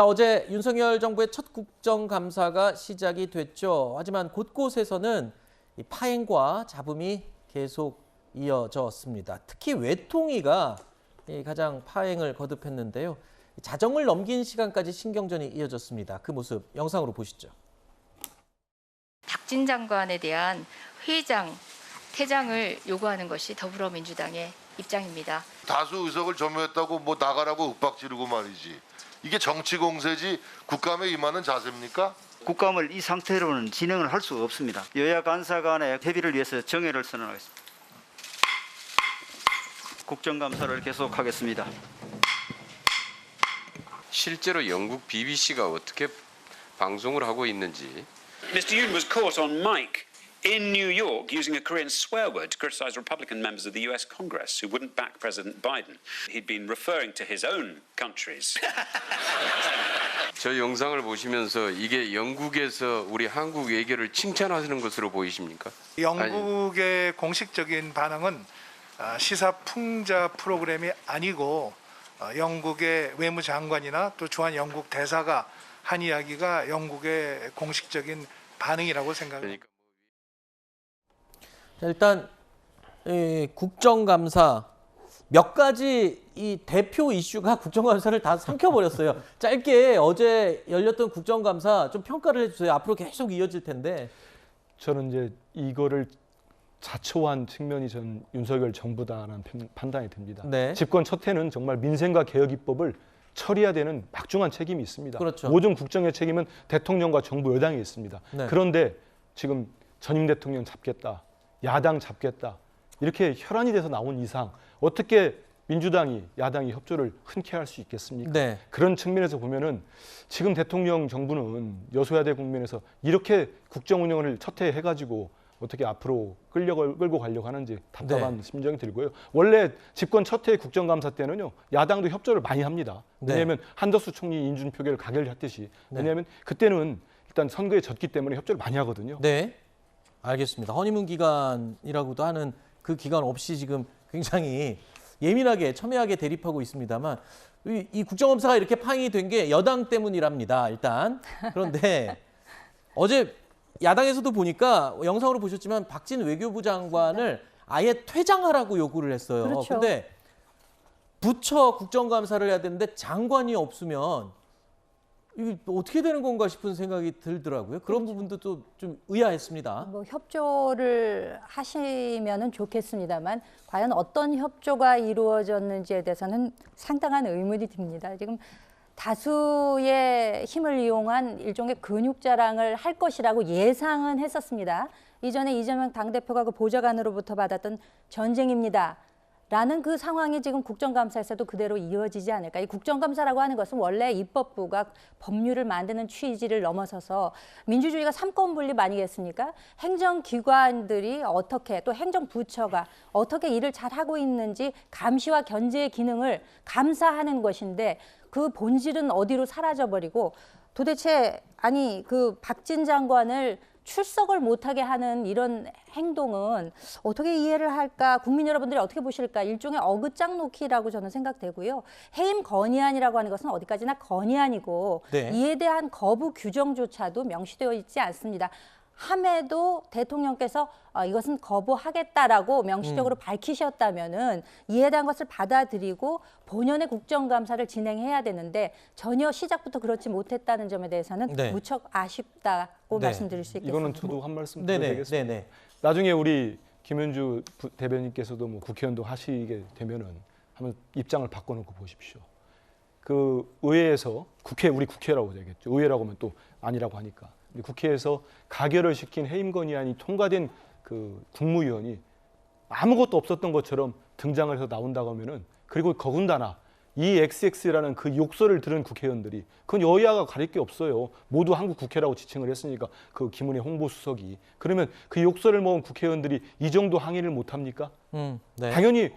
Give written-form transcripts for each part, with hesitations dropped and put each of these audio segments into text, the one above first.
자, 어제 윤석열 정부의 첫 국정감사가 시작이 됐죠. 하지만 곳곳에서는 이 파행과 잡음이 계속 이어졌습니다. 특히 외통위가 가장 파행을 거듭했는데요. 자정을 넘긴 시간까지 신경전이 이어졌습니다. 그 모습 영상으로 보시죠. 박진 장관에 대한 회장, 퇴장을 요구하는 것이 더불어민주당의 입장입니다. 다수 의석을 점유했다고 뭐 나가라고 윽박 지르고 말이지. 이게 정치 공세지 국감에 임하는 자세입니까? 국감을 이 상태로는 진행을 할 수가 없습니다. 여야 간사 간의 협의를 위해서 정회를 선언하겠습니다. 국정감사를 계속하겠습니다. 실제로 영국 BBC가 어떻게 방송을 하고 있는지. Mr. Yoon was caught on mic in New York using a Korean swear word to criticize Republican members of the US Congress who wouldn't back President Biden. He'd been referring to his own countries. 저 영상을 보시면서 이게 영국에서 우리 한국 외교를 칭찬하시는 것으로 보이십니까? 영국의 공식적인 반응은 시사풍자 프로그램이 아니고 영국의 외무장관이나 또 주한 영국 대사가 한 이야기가 영국의 공식적인 반응이라고 생각합니다. 일단 국정감사 몇 가지 이 대표 이슈가 국정감사를 다 삼켜버렸어요. 짧게 어제 열렸던 국정감사 좀 평가를 해주세요. 앞으로 계속 이어질 텐데. 저는 이제 이거를 자초한 측면이 전 윤석열 정부다라는 판단이 듭니다. 네. 집권 첫 해는 정말 민생과 개혁 입법을 처리해야 되는 막중한 책임이 있습니다. 그렇죠. 모든 국정의 책임은 대통령과 정부 여당에 있습니다. 네. 그런데 지금 전임 대통령 잡겠다, 야당 잡겠다 이렇게 혈안이 돼서 나온 이상 어떻게 민주당이 야당이 협조를 흔쾌 할 수 있겠습니까? 네. 그런 측면에서 보면은 지금 대통령 정부는 여소야대 국면에서 이렇게 국정 운영을 첫 해 해가지고 어떻게 앞으로 끌고 가려고 하는지 답답한 네. 심정이 들고요. 원래 집권 첫 해 국정감사 때는요. 야당도 협조를 많이 합니다. 네. 왜냐하면 한덕수 총리 인준 표결을 가결했듯이. 네. 왜냐하면 그때는 일단 선거에 졌기 때문에 협조를 많이 하거든요. 네, 알겠습니다. 허니문 기간이라고도 하는 그 기간 없이 지금 굉장히 예민하게 첨예하게 대립하고 있습니다만 이 국정감사가 이렇게 파행이 된 게 여당 때문이랍니다. 일단 그런데 어제 야당에서도 보니까 영상으로 보셨지만 박진 외교부 장관을 아예 퇴장하라고 요구를 했어요. 그렇죠. 근데 부처 국정감사를 해야 되는데 장관이 없으면 이게 어떻게 되는 건가 싶은 생각이 들더라고요. 그런 부분도 또 좀 의아했습니다. 뭐 협조를 하시면은 좋겠습니다만 과연 어떤 협조가 이루어졌는지에 대해서는 상당한 의문이 듭니다. 지금 다수의 힘을 이용한 일종의 근육 자랑을 할 것이라고 예상은 했었습니다. 이전에 이재명 당대표가 그 보좌관으로부터 받았던 전쟁입니다. 라는 그 상황이 지금 국정감사에서도 그대로 이어지지 않을까. 이 국정감사라고 하는 것은 원래 입법부가 법률을 만드는 취지를 넘어서서 민주주의가 삼권분립 아니겠습니까? 행정기관들이 어떻게 또 행정부처가 어떻게 일을 잘하고 있는지 감시와 견제의 기능을 감사하는 것인데 그 본질은 어디로 사라져버리고 도대체 아니 그 박진 장관을 출석을 못하게 하는 이런 행동은 어떻게 이해를 할까? 국민 여러분들이 어떻게 보실까? 일종의 어긋장 놓기라고 저는 생각되고요. 해임 건의안이라고 하는 것은 어디까지나 건의안이고 네. 이에 대한 거부 규정조차도 명시되어 있지 않습니다. 함에도 대통령께서 이것은 거부하겠다라고 명시적으로 밝히셨다면은 이에 대한 것을 받아들이고 본연의 국정감사를 진행해야 되는데 전혀 시작부터 그렇지 못했다는 점에 대해서는 네. 무척 아쉽다고 네. 말씀드릴 수 있겠습니다. 이거는 저도 한 말씀 네네, 드리겠습니다. 네네. 나중에 우리 김현주 대변인께서도 뭐 국회의원도 하시게 되면은 한번 입장을 바꿔놓고 보십시오. 그 의회에서 우리 국회라고 되겠죠. 의회라고 하면 또 아니라고 하니까. 국회에서 가결을 시킨 해임 건의안이 통과된 그 국무위원이 아무것도 없었던 것처럼 등장을 해서 나온다고 하면은 그리고 더군다나 이 XX라는 그 욕설을 들은 국회의원들이 그건 여야가 가릴 게 없어요. 모두 한국 국회라고 지칭을 했으니까 그 김은혜 홍보수석이 그러면 그 욕설을 먹은 국회의원들이 이 정도 항의를 못 합니까? 네. 당연히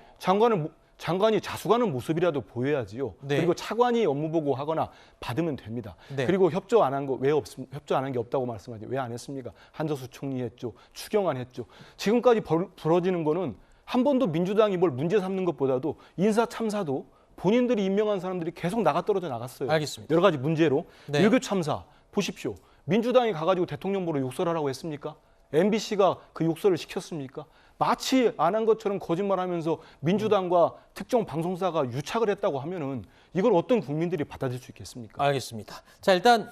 장관이 자수하는 모습이라도 보여야지요. 네. 그리고 차관이 업무 보고하거나 받으면 됩니다. 네. 그리고 협조 안 한 거 왜 협조 안 한 게 없다고 말씀하지 왜 안 했습니까? 한덕수 총리 했죠. 추경안 했죠. 지금까지 벌어지는 거는 한 번도 민주당이 뭘 문제 삼는 것보다도 인사 참사도 본인들이 임명한 사람들이 계속 떨어져 나갔어요. 알겠습니다. 여러 가지 문제로. 네. 일교 참사 보십시오. 민주당이 가가지고 대통령 보러 욕설하라고 했습니까? MBC가 그 욕설을 시켰습니까? 마치 안 한 것처럼 거짓말하면서 민주당과 특정 방송사가 유착을 했다고 하면은 이걸 어떤 국민들이 받아들일 수 있겠습니까? 알겠습니다. 자, 일단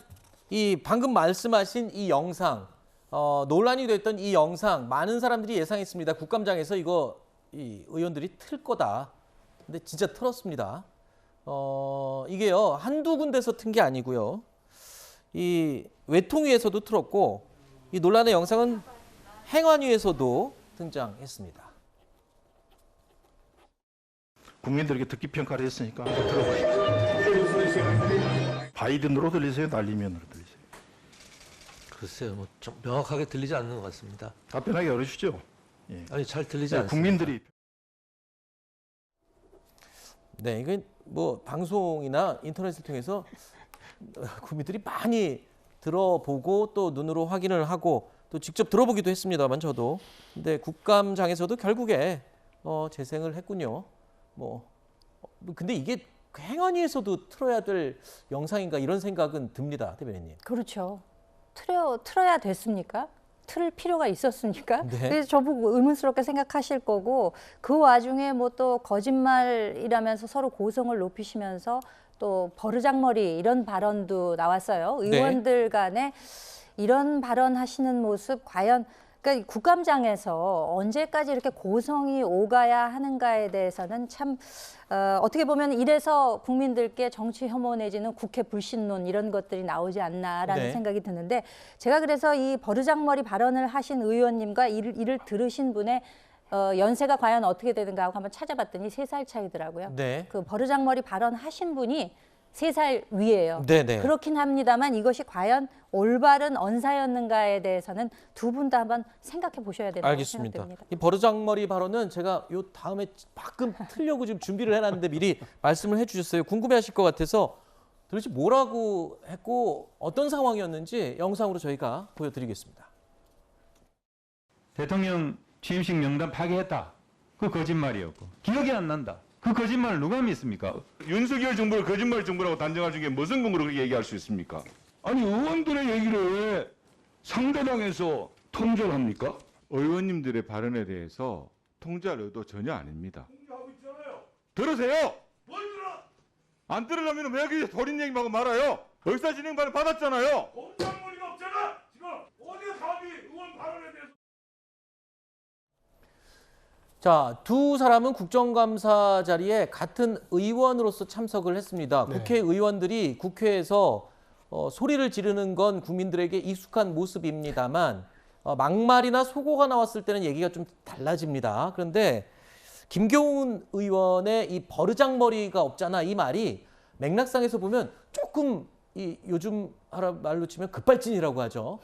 이 방금 말씀하신 이 영상, 논란이 됐던 이 영상 많은 사람들이 예상했습니다. 국감장에서 이거 이 의원들이 틀 거다. 근데 진짜 틀었습니다. 이게요 한두 군데서 튼 게 아니고요. 이 외통위에서도 틀었고 이 논란의 영상은 행안위에서도 등장했습니다. 국민들에게 듣기 평가를 했으니까 한번 들어보십시오. 바이든으로 들리세요? 날리면으로 들리세요? 글쎄요, 뭐 좀 명확하게 들리지 않는 것 같습니다. 답변하기 어려우시죠? 예. 아니 잘 들리지 않습니다. 국민들이 네, 이건 뭐 방송이나 인터넷을 통해서 국민들이 많이 들어보고 또 눈으로 확인을 하고 또 직접 들어보기도 했습니다만 저도. 근데 국감장에서도 결국에 재생을 했군요. 근데 이게 행안위에서도 틀어야 될 영상인가 이런 생각은 듭니다, 대변인님. 그렇죠. 틀어야 됐습니까? 틀 필요가 있었습니까? 네. 그래서 저보고 의문스럽게 생각하실 거고 그 와중에 뭐 또 거짓말이라면서 서로 고성을 높이시면서 또 버르장머리 이런 발언도 나왔어요. 네. 의원들 간에 이런 발언하시는 모습 과연 그러니까 국감장에서 언제까지 이렇게 고성이 오가야 하는가에 대해서는 참 어떻게 보면 이래서 국민들께 정치 혐오 내지는 국회 불신론 이런 것들이 나오지 않나라는 네. 생각이 드는데 제가 그래서 이 버르장머리 발언을 하신 의원님과 이를 들으신 분의 연세가 과연 어떻게 되는가 하고 한번 찾아봤더니 3살 차이더라고요. 네. 그 버르장머리 발언하신 분이 3살 위예요. 네네. 그렇긴 합니다만 이것이 과연 올바른 언사였는가에 대해서는 두 분 다 한번 생각해 보셔야 된다고 알겠습니다. 생각됩니다. 이 버르장머리 발언은 제가 요 다음에 가끔 틀려고 지금 준비를 해놨는데 미리 말씀을 해주셨어요. 궁금해하실 것 같아서 도대체 뭐라고 했고 어떤 상황이었는지 영상으로 저희가 보여드리겠습니다. 대통령 취임식 명단 파기했다. 그 거짓말이었고 기억이 안 난다. 그 거짓말을 누가 믿습니까? 윤석열 정부를 거짓말 정부라고 단정할 중에 무슨 근거로 그렇게 얘기할 수 있습니까? 아니 의원들의 얘기를 왜 상대방에서 통제를 합니까? 의원님들의 발언에 대해서 통제할 의도 전혀 아닙니다. 통제하고 있잖아요. 들으세요. 뭘 들어? 안 들으려면 왜 이렇게 버린 얘기만 하고 말아요? 역사진행반을 받았잖아요. 공작머리가 없잖아. 지금 어디가 감히 의원 발언에 대해서. 자, 두 사람은 국정감사 자리에 같은 의원으로서 참석을 했습니다. 네. 국회의원들이 국회에서 소리를 지르는 건 국민들에게 익숙한 모습입니다만 막말이나 속어가 나왔을 때는 얘기가 좀 달라집니다. 그런데 김경훈 의원의 이 버르장머리가 없잖아 이 말이 맥락상에서 보면 조금 이 요즘 말로 치면 급발진이라고 하죠.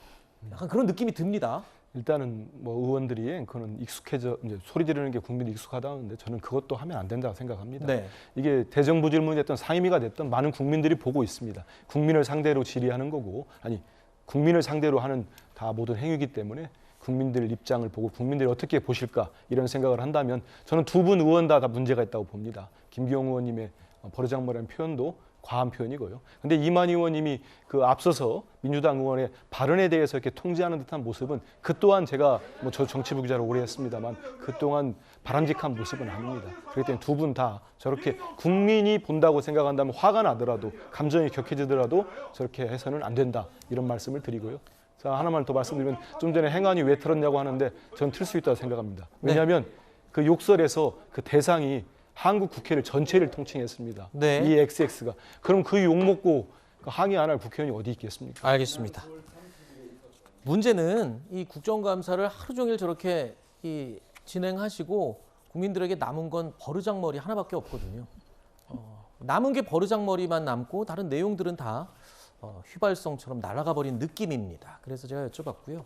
약간 그런 느낌이 듭니다. 일단은 뭐 의원들이 그거는 익숙해져 이제 소리 지르는 게 국민이 익숙하다는데 저는 그것도 하면 안 된다고 생각합니다. 네. 이게 대정부 질문이 됐던 상임위가 됐던 많은 국민들이 보고 있습니다. 국민을 상대로 질의하는 거고 아니 국민을 상대로 하는 다 모든 행위이기 때문에 국민들 입장을 보고 국민들이 어떻게 보실까 이런 생각을 한다면 저는 두 분 의원 다 문제가 있다고 봅니다. 김기용 의원님의 버르장머리라는 표현도 과한 표현이고요. 근데 이만희 의원님이 그 앞서서 민주당 의원의 발언에 대해서 이렇게 통제하는 듯한 모습은 그 또한 제가 뭐 저 정치부 기자를 오래 했습니다만 그 동안 바람직한 모습은 아닙니다. 그렇기 때문에 두 분 다 저렇게 국민이 본다고 생각한다면 화가 나더라도 감정이 격해지더라도 저렇게 해서는 안 된다 이런 말씀을 드리고요. 자 하나만 더 말씀드리면 좀 전에 행안위 왜 틀었냐고 하는데 저는 틀 수 있다고 생각합니다. 왜냐하면 그 욕설에서 그 대상이 한국 국회를 전체를 통칭했습니다. 네. 이 XX가. 그럼 그 욕 먹고 항의 안 할 국회의원이 어디 있겠습니까? 알겠습니다. 문제는 이 국정감사를 하루 종일 저렇게 진행하시고 국민들에게 남은 건 버르장머리 하나밖에 없거든요. 남은 게 버르장머리만 남고 다른 내용들은 다 휘발성처럼 날아가 버린 느낌입니다. 그래서 제가 여쭤봤고요.